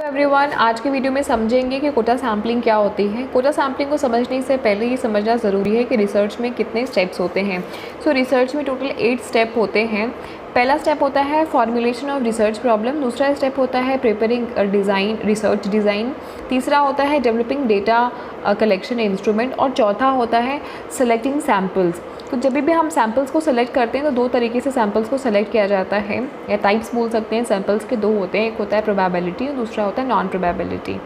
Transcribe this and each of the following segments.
Everyone, आज के video में समझेंगे कि कोटा सैम्पलिंग क्या होती है। कोटा सैम्पलिंग को समझने से पहले ये समझना ज़रूरी है कि रिसर्च में कितने स्टेप्स होते हैं। रिसर्च में टोटल 8 स्टेप होते हैं। पहला स्टेप होता है फॉर्मुलेशन ऑफ रिसर्च प्रॉब्लम, दूसरा स्टेप होता है प्रिपेयरिंग डिज़ाइन, रिसर्च डिज़ाइन, तीसरा होता है डेवलपिंग डेटा कलेक्शन इंस्ट्रूमेंट और चौथा होता है सेलेक्टिंग सैम्पल्स। तो जब भी हम सैम्पल्स को सेलेक्ट करते हैं तो दो तरीके से सैम्पल्स को सेलेक्ट किया जाता है, या टाइप्स बोल सकते हैं। सैम्पल्स के दो होते हैं, एक होता है प्रोबेबिलिटी और दूसरा होता है नॉन प्रोबेबिलिटी।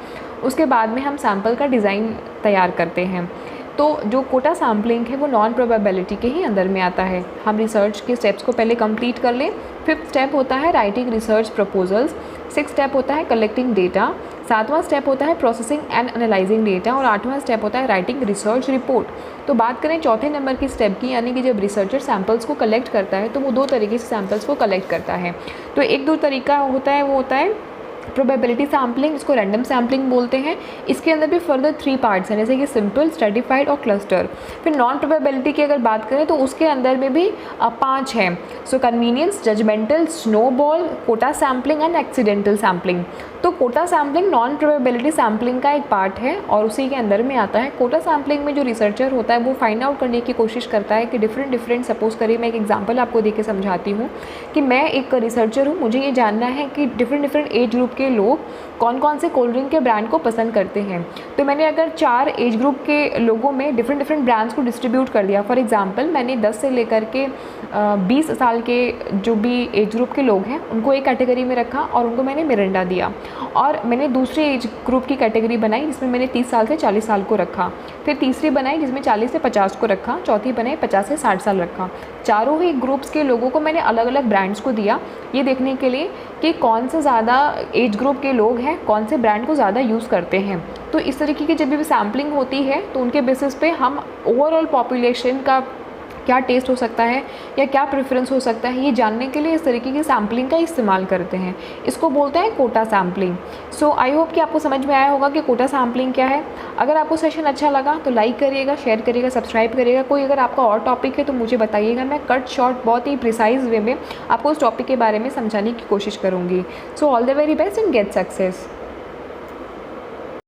उसके बाद में हम सैम्पल का डिज़ाइन तैयार करते हैं। तो जो कोटा सैम्पलिंग है वो नॉन प्रोबेबिलिटी के ही अंदर में आता है। हम रिसर्च के स्टेप्स को पहले कंप्लीट कर लें। 5th स्टेप होता है writing research proposals, 6th step होता है कलेक्टिंग डेटा, 7वां स्टेप होता है प्रोसेसिंग एंड एनालाइजिंग डेटा और 8वां स्टेप होता है राइटिंग रिसर्च रिपोर्ट। तो बात करें चौथे नंबर की स्टेप की, यानी कि जब रिसर्चर सैम्पल्स को कलेक्ट करता है तो वो दो तरीके से सैम्पल्स को कलेक्ट करता है। तो एक दो तरीका होता है, वो होता है प्रोबेबिलिटी सैम्पलिंग, इसको रैंडम सैम्पलिंग बोलते हैं। इसके अंदर भी फर्दर 3 पार्ट्स हैं, जैसे कि सिंपल, स्ट्रेटिफाइड और क्लस्टर। फिर नॉन प्रोबेबिलिटी की अगर बात करें तो उसके अंदर में भी 5 हैं। Convenience, judgmental, snowball, quota sampling and accidental sampling. तो quota sampling non probability sampling का एक पार्ट है और उसी के अंदर में आता है। कोटा सैम्पलिंग में जो रिसर्चर होता है वो फाइंड आउट करने की कोशिश करता है कि डिफरेंट सपोज करिए, मैं एक एग्जांपल आपको देके समझाती हूँ कि मैं एक रिसर्चर हूँ, मुझे ये जानना है कि डिफरेंट एज ग्रुप के लोग कौन कौन से कोल्ड ड्रिंक के ब्रांड को पसंद करते हैं। तो मैंने अगर 4 एज ग्रुप के लोगों में डिफरेंट ब्रांड्स को डिस्ट्रीब्यूट कर दिया। फॉर एग्जांपल, मैंने 10 से लेकर के 20 साल के जो भी एज ग्रुप के लोग हैं उनको एक कैटेगरी में रखा और उनको मैंने मिरिंडा दिया। और मैंने दूसरी एज ग्रुप की कैटेगरी बनाई जिसमें मैंने 30 साल से 40 साल को रखा। फिर तीसरी बनाई जिसमें 40 से 50 को रखा। चौथी बनाई 50 से 60 साल रखा। चारों ही ग्रुप्स के लोगों को मैंने अलग अलग ब्रांड्स को दिया, ये देखने के लिए कि कौन से ज़्यादा एज ग्रुप के लोग हैं कौन से ब्रांड को ज़्यादा यूज़ करते हैं। तो इस तरीके की जब भी सैम्पलिंग होती है तो उनके बेसिस पे हम ओवरऑल पॉपुलेशन का क्या टेस्ट हो सकता है या क्या प्रेफरेंस हो सकता है, ये जानने के लिए इस तरीके की सैम्पलिंग का इस्तेमाल करते हैं। इसको बोलते हैं कोटा सैम्पलिंग। आई होप कि आपको समझ में आया होगा कि कोटा सैम्पलिंग क्या है। अगर आपको सेशन अच्छा लगा तो लाइक करिएगा, शेयर करिएगा, सब्सक्राइब करिएगा। कोई अगर आपका और टॉपिक है तो मुझे बताइएगा, मैं कट शॉर्ट बहुत ही प्रिसाइज वे में आपको उस टॉपिक के बारे में समझाने की कोशिश करूँगी। All the very best and get success.